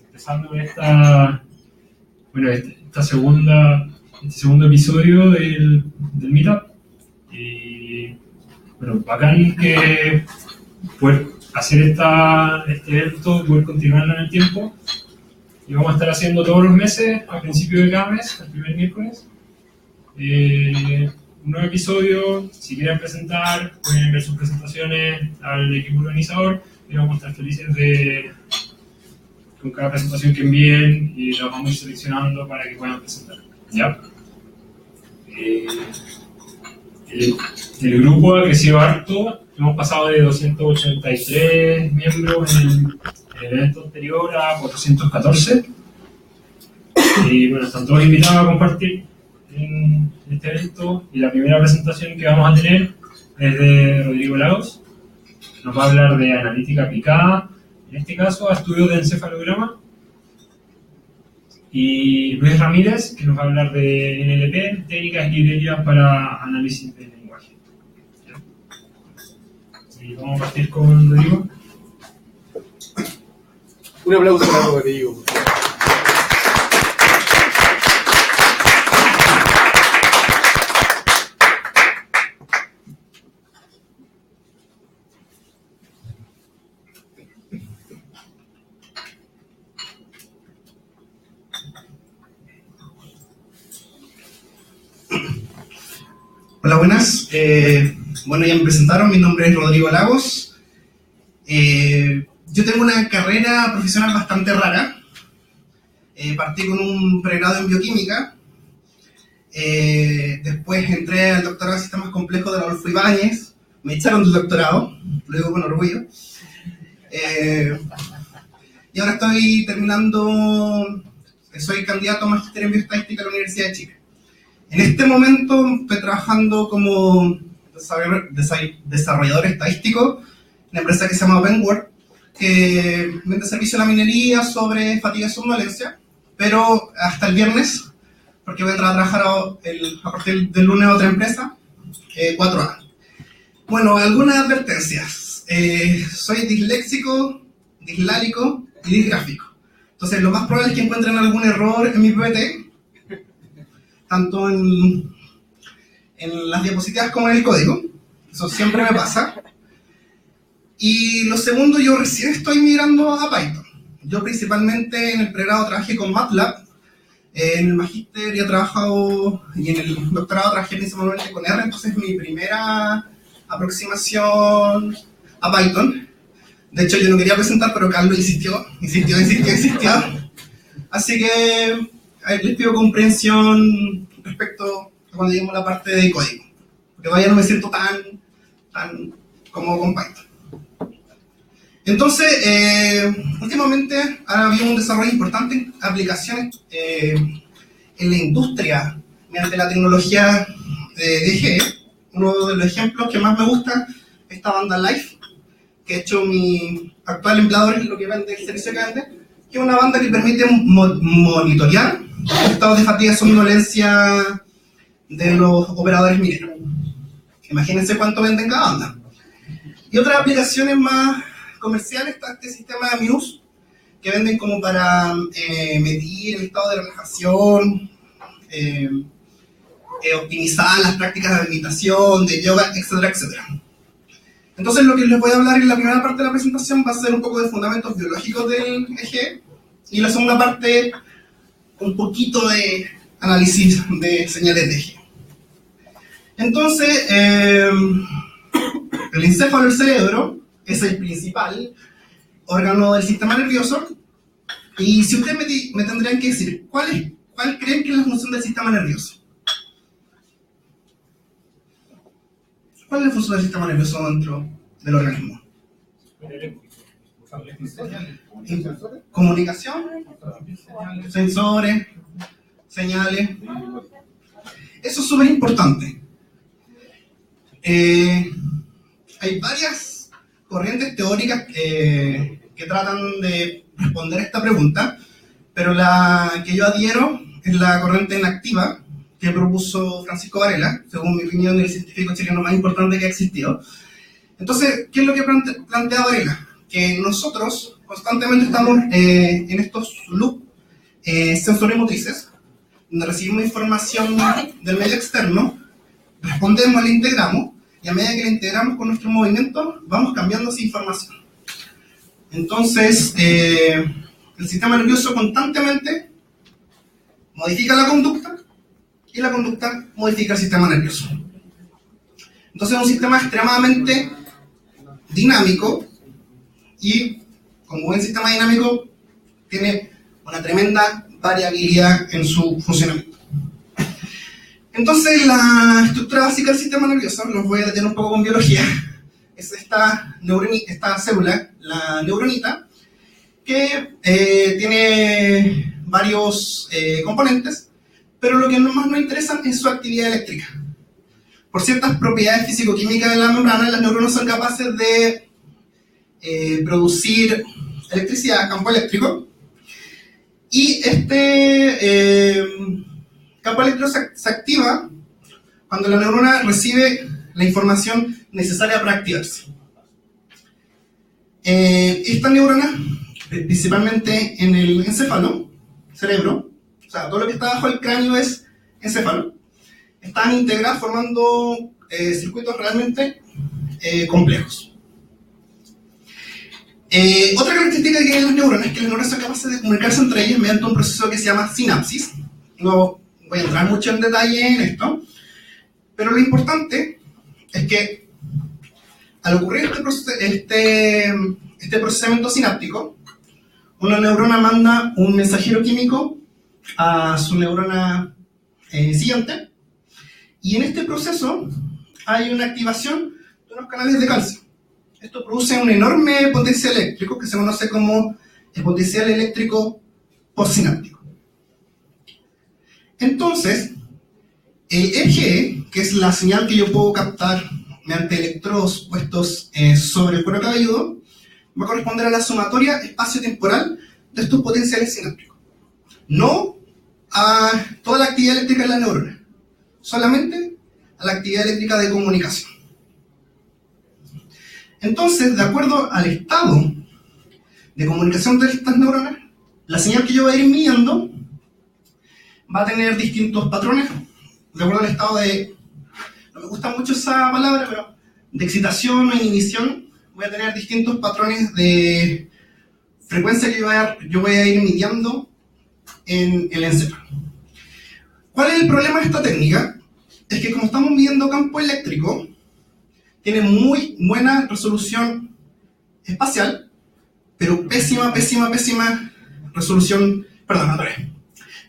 Empezando este segundo episodio del Meetup. Bacán que poder hacer este evento, poder continuarlo en el tiempo. Y vamos a estar haciendo todos los meses, al principio de cada mes, el primer miércoles. Un nuevo episodio. Si quieren presentar, pueden ver sus presentaciones al equipo organizador y vamos a estar felices con cada presentación que envíen y las vamos a ir seleccionando para que puedan presentar. ¿Ya? El grupo ha crecido harto. Hemos pasado de 283 miembros en el evento anterior a 414. Y bueno, están todos invitados a compartir en este evento. Y la primera presentación que vamos a tener es de Rodrigo Lagos. Nos va a hablar de analítica aplicada, en este caso a estudios de encefalograma. Y Luis Ramírez, que nos va a hablar de NLP, técnicas y librerías para análisis del lenguaje. Y vamos a partir con Rodrigo. Un aplauso para Rodrigo. Hola, buenas. Bueno, ya me presentaron, mi nombre es Rodrigo Lagos. Yo tengo una carrera profesional bastante rara. Partí con un pregrado en bioquímica. Después entré al doctorado de sistemas complejos de la Adolfo Ibáñez. Me echaron del doctorado, lo digo con orgullo. Y ahora estoy terminando, soy candidato a magíster en bioestadística de la Universidad de Chile. En este momento estoy trabajando como desarrollador estadístico en una empresa que se llama OpenWord, que vende servicio a la minería sobre fatiga y somnolencia, pero hasta el viernes, porque voy a entrar a trabajar a partir del lunes a otra empresa, 4 años. Bueno, algunas advertencias. Soy disléxico, dislálico y disgráfico. Entonces, lo más probable es que encuentren algún error en mi PPT, tanto en las diapositivas como en el código. Eso siempre me pasa. Y lo segundo, yo recién estoy migrando a Python. Yo principalmente en el pregrado trabajé con MATLAB, en el magíster he trabajado, y en el doctorado trabajé principalmente con R, entonces mi primera aproximación a Python. De hecho, yo no quería presentar, pero Carlos insistió. Así que les pido comprensión respecto a cuando lleguemos a la parte de código, porque todavía no me siento tan cómodo con Python. Entonces, últimamente ha habido un desarrollo importante en aplicaciones en la industria mediante la tecnología de DGE. Uno de los ejemplos que más me gusta es esta banda Life, que he hecho mi actual empleador, es lo que vende el servicio que vende, que es una banda que permite monitorear los estados de fatiga y somnolencia de los operadores mineros. Imagínense cuánto venden cada banda. Y otras aplicaciones más comerciales está este sistema de Muse, que venden como para medir el estado de relajación, optimizar las prácticas de meditación, de yoga, etcétera, etcétera. Entonces, lo que les voy a hablar en la primera parte de la presentación va a ser un poco de fundamentos biológicos del EG, y la segunda parte un poquito de análisis de señales de EG. Entonces, el encéfalo del cerebro es el principal órgano del sistema nervioso, y si ustedes me tendrían que decir, ¿cuál creen que es la función del sistema nervioso? ¿Cuál es la función del sistema nervioso dentro del organismo? Comunicación, sensores, señales. Eso es súper importante. Hay varias corrientes teóricas que tratan de responder a esta pregunta, pero la que yo adhiero es la corriente inactiva que propuso Francisco Varela, según mi opinión, el científico chileno más importante que ha existido. Entonces, ¿qué es lo que plantea Varela? que nosotros constantemente estamos en estos loops sensorimotrices, donde recibimos información del medio externo, respondemos, la integramos, y a medida que la integramos con nuestros movimientos, vamos cambiando esa información. Entonces, el sistema nervioso constantemente modifica la conducta, y la conducta modifica el sistema nervioso. Entonces, es un sistema extremadamente dinámico, y como buen sistema dinámico, tiene una tremenda variabilidad en su funcionamiento. Entonces, la estructura básica del sistema nervioso, los voy a detener un poco con biología, es esta célula, la neuronita, que tiene varios componentes, pero lo que más nos interesa es su actividad eléctrica. Por ciertas propiedades físico-químicas de la membrana, las neuronas son capaces de producir electricidad, campo eléctrico, y este campo eléctrico se activa cuando la neurona recibe la información necesaria para activarse. Esta neurona, principalmente en el encéfalo, cerebro, o sea, todo lo que está bajo el cráneo es encéfalo, están integradas formando circuitos realmente complejos. Otra característica que tienen las neuronas es que las neuronas son capaces de comunicarse entre ellas mediante un proceso que se llama sinapsis. No voy a entrar mucho en detalle en esto, pero lo importante es que al ocurrir este procesamiento sináptico, una neurona manda un mensajero químico a su neurona siguiente, y en este proceso hay una activación de unos canales de calcio. Esto produce un enorme potencial eléctrico que se conoce como el potencial eléctrico postsináptico. Entonces, el EEG, que es la señal que yo puedo captar mediante electrodos puestos sobre el cuero cabelludo, va a corresponder a la sumatoria espacio-temporal de estos potenciales sinápticos. No a toda la actividad eléctrica de la neurona, solamente a la actividad eléctrica de comunicación. Entonces, de acuerdo al estado de comunicación de estas neuronas, la señal que yo voy a ir midiendo va a tener distintos patrones, de acuerdo al estado de, no me gusta mucho esa palabra, pero de excitación o inhibición, voy a tener distintos patrones de frecuencia que yo voy a ir midiendo en el encéfalo. ¿Cuál es el problema de esta técnica? Es que como estamos midiendo campo eléctrico, tiene muy buena resolución espacial, pero pésima resolución, perdón, al revés.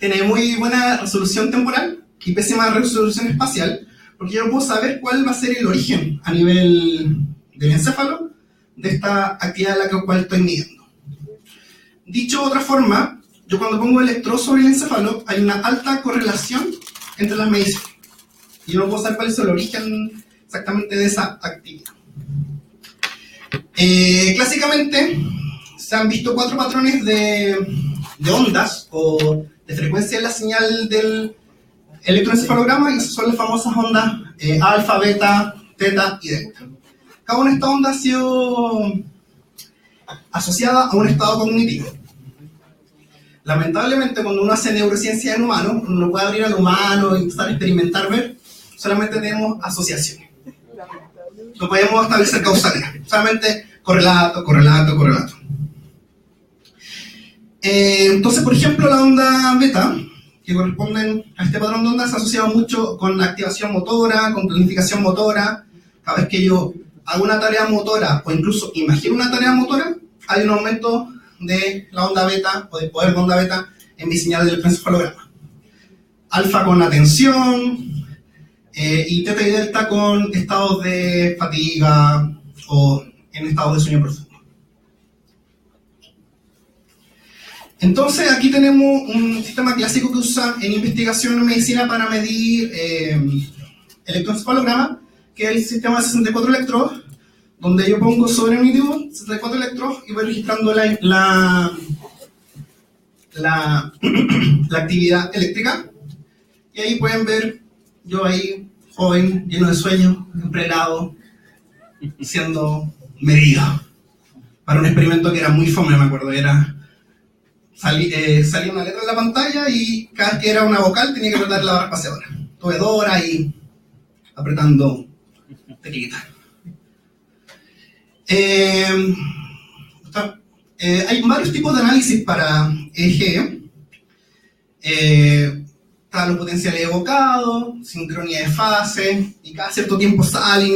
Tiene muy buena resolución temporal y pésima resolución espacial, porque yo no puedo saber cuál va a ser el origen a nivel del encéfalo de esta actividad a la cual estoy midiendo. Dicho de otra forma, yo cuando pongo electrodos sobre el encéfalo, hay una alta correlación entre las mediciones. Y yo no puedo saber cuál es el origen exactamente de esa actividad. Clásicamente se han visto 4 patrones de ondas o de frecuencia en la señal del electroencefalograma, y esas son las famosas ondas alfa, beta, teta y delta. Cada una de estas ondas ha sido asociada a un estado cognitivo. Lamentablemente, cuando uno hace neurociencia en humanos, uno no puede abrir al humano y empezar a experimentar, ver, solamente tenemos asociaciones. No podemos establecer causalidad, solamente correlato. Entonces, por ejemplo, la onda beta, que corresponden a este patrón de ondas, se ha asociado mucho con la activación motora, con planificación motora. Cada vez que yo hago una tarea motora o incluso imagino una tarea motora, hay un aumento de la onda beta o del poder de onda beta en mi señal del electroencefalograma. Alfa con atención, y teta y delta con estados de fatiga o en estados de sueño profundo. Entonces aquí tenemos un sistema clásico que usa en investigación en medicina para medir electroencefalograma, que es el sistema de 64 electrodos, donde yo pongo sobre un individuo 64 electrodos y voy registrando la actividad eléctrica. Y ahí pueden ver yo ahí, joven, lleno de sueños, empleado, siendo medido. para un experimento que era muy fome, me acuerdo. Salía una letra en la pantalla y cada vez que era una vocal tenía que apretar la barra espaciadora. Tuve 2 horas ahí apretando teclita. Hay varios tipos de análisis para EEG. Están los potenciales evocados, sincronía de fase, y cada cierto tiempo salen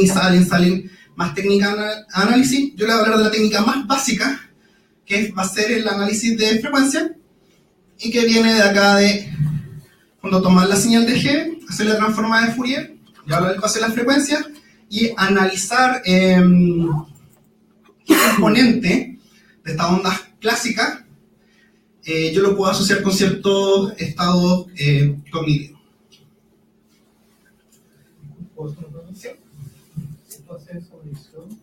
más técnicas de análisis. Yo les voy a hablar de la técnica más básica, que va a ser el análisis de frecuencia, y que viene de acá de cuando tomar la señal de G, hacer la transformada de Fourier, llevarla al espacio de la frecuencia, y analizar qué componente de estas ondas clásicas yo lo puedo asociar con ciertos estados cognitivos. ¿Puedo hacer una pregunta? Si tú haces esa medición, ¿de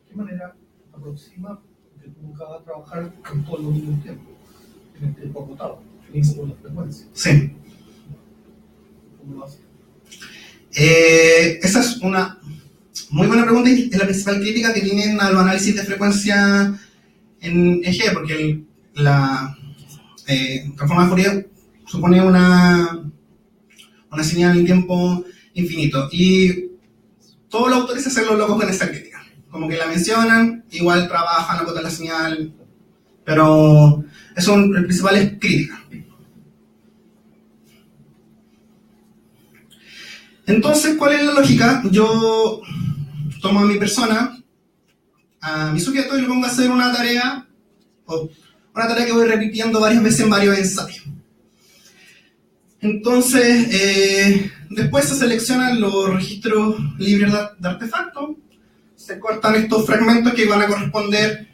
qué manera aproxima que tú nunca vas a trabajar con todo al mismo tiempo? En el tiempo acotado, mismo con la frecuencia. Sí. ¿Cómo lo haces? Esa es una muy buena pregunta y es la principal crítica que tienen a los análisis de frecuencia en EEG, porque la transformada de Fourier supone una señal en tiempo infinito, y todos los autores se hacen los locos con esa crítica, como que la mencionan, igual trabajan, acotan la señal, pero eso son las principales críticas. Entonces, ¿cuál es la lógica? Yo tomo a mi persona, a mi sujeto, y le pongo a hacer una tarea que voy repitiendo varias veces en varios ensayos. Entonces, después se seleccionan los registros libres de artefactos, se cortan estos fragmentos que van a corresponder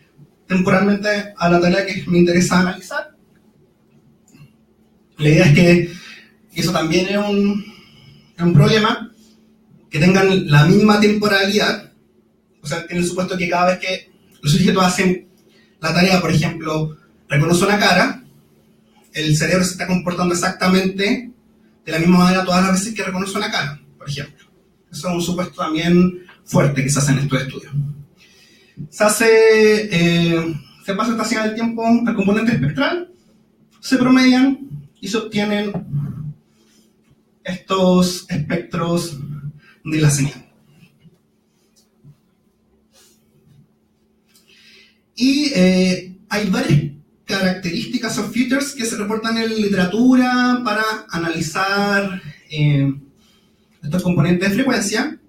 temporalmente a la tarea que me interesa analizar. La idea es que eso también es un problema, que tengan la misma temporalidad, o sea, en el supuesto que cada vez que los sujetos hacen la tarea, por ejemplo, reconoce una cara, el cerebro se está comportando exactamente de la misma manera todas las veces que reconoce una cara, por ejemplo. Eso es un supuesto también fuerte que se hace en estos estudios. Se pasa esta señal del tiempo al componente espectral, se promedian y se obtienen estos espectros de la señal. Y hay varias características o features que se reportan en literatura para analizar estos componentes de frecuencia.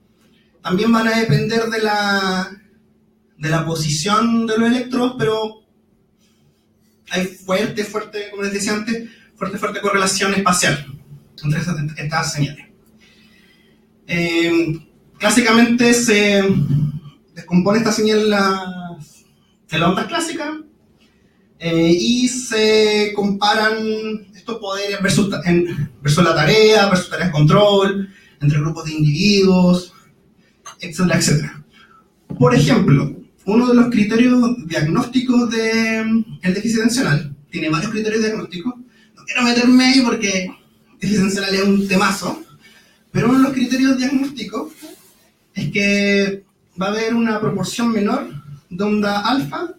También van a depender de la posición de los electrodos, pero hay fuerte, como les decía antes, fuerte correlación espacial entre estas señales. Clásicamente se descompone esta señal en las ondas clásicas y se comparan estos poderes versus la tarea, versus tareas de control, entre grupos de individuos, etcétera, etcétera. Por ejemplo, uno de los criterios diagnósticos del déficit atencional, tiene varios criterios diagnósticos, no quiero meterme ahí porque déficit atencional es un temazo, pero uno de los criterios diagnósticos es que va a haber una proporción menor de onda alfa,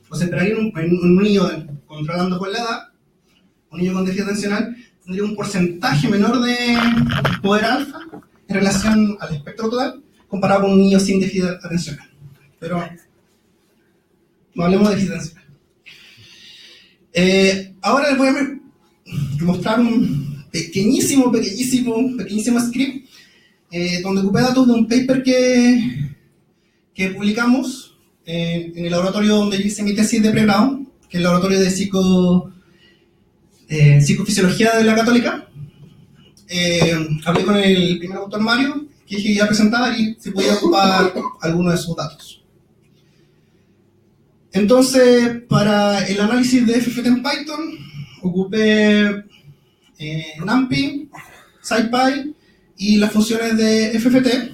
o se esperaría en un niño controlando con la edad, un niño con déficit atencional tendría un porcentaje menor de poder alfa en relación al espectro total comparado con un niño sin déficit atencional. Pero no hablemos de déficit atencional. Ahora les voy a mostrar un pequeñísimo script donde ocupé datos de un paper que publicamos en el laboratorio donde yo hice mi tesis de pregrado, que es el laboratorio de psicofisiología de la Católica. Hablé con el primer autor Mario, que dije que iba a presentar y se podía ocupar alguno de sus datos. Entonces, para el análisis de FFT en Python, ocupé NumPy, SciPy y las funciones de FFT.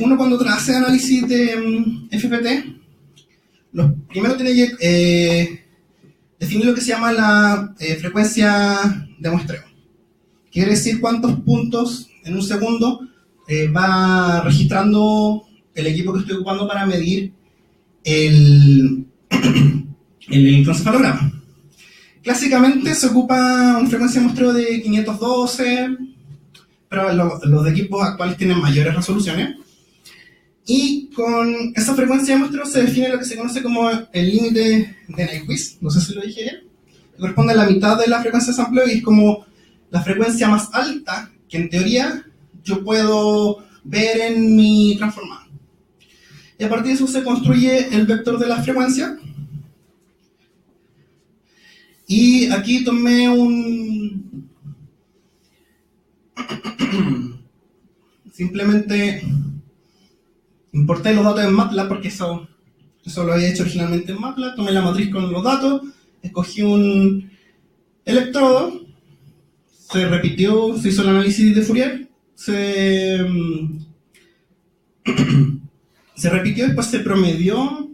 Uno cuando hace análisis de FFT, primero tiene que definir lo que se llama la frecuencia de muestreo. Quiere decir cuántos puntos en un segundo va registrando el equipo que estoy ocupando para medir el electroencefalograma. Clásicamente se ocupa una frecuencia de muestreo de 512, pero los equipos actuales tienen mayores resoluciones. Y con esa frecuencia de muestreo se define lo que se conoce como el límite de Nyquist, no sé si lo dije bien, que corresponde a la mitad de la frecuencia de sampleo y es como la frecuencia más alta que en teoría yo puedo ver en mi transformada. Y a partir de eso se construye el vector de la frecuencia. Y aquí tomé simplemente importé los datos en MATLAB porque eso lo había hecho originalmente en MATLAB. Tomé la matriz con los datos, escogí un electrodo, se repitió, se hizo el análisis de Fourier, se repitió, después se promedió, o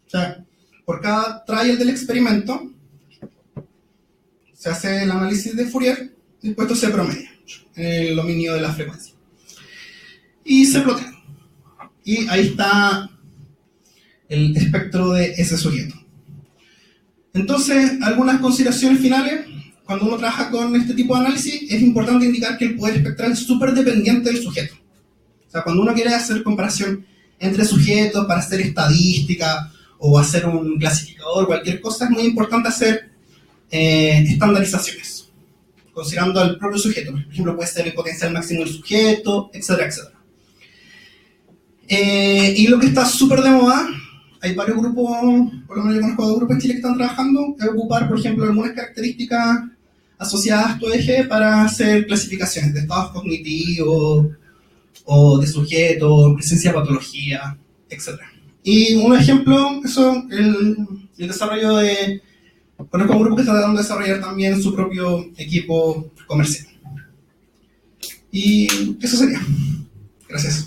sea, por cada trial del experimento se hace el análisis de Fourier, después esto se promedia en el dominio de la frecuencia. Y se plotea. Y ahí está el espectro de ese sujeto. Entonces, algunas consideraciones finales. Cuando uno trabaja con este tipo de análisis, es importante indicar que el poder espectral es súper dependiente del sujeto. O sea, cuando uno quiere hacer comparación entre sujetos para hacer estadística o hacer un clasificador, cualquier cosa, es muy importante hacer estandarizaciones, considerando al propio sujeto. Por ejemplo, puede ser el potencial máximo del sujeto, etcétera, etcétera. Y lo que está súper de moda, hay varios grupos, por lo menos yo conozco dos grupos en Chile que están trabajando, es ocupar, por ejemplo, algunas características asociadas a tu eje para hacer clasificaciones de estados cognitivos, o de sujetos, presencia de patología, etc. Y un ejemplo, eso, el desarrollo de... Conozco un grupo que está tratando de desarrollar también su propio equipo comercial. Y eso sería. Gracias.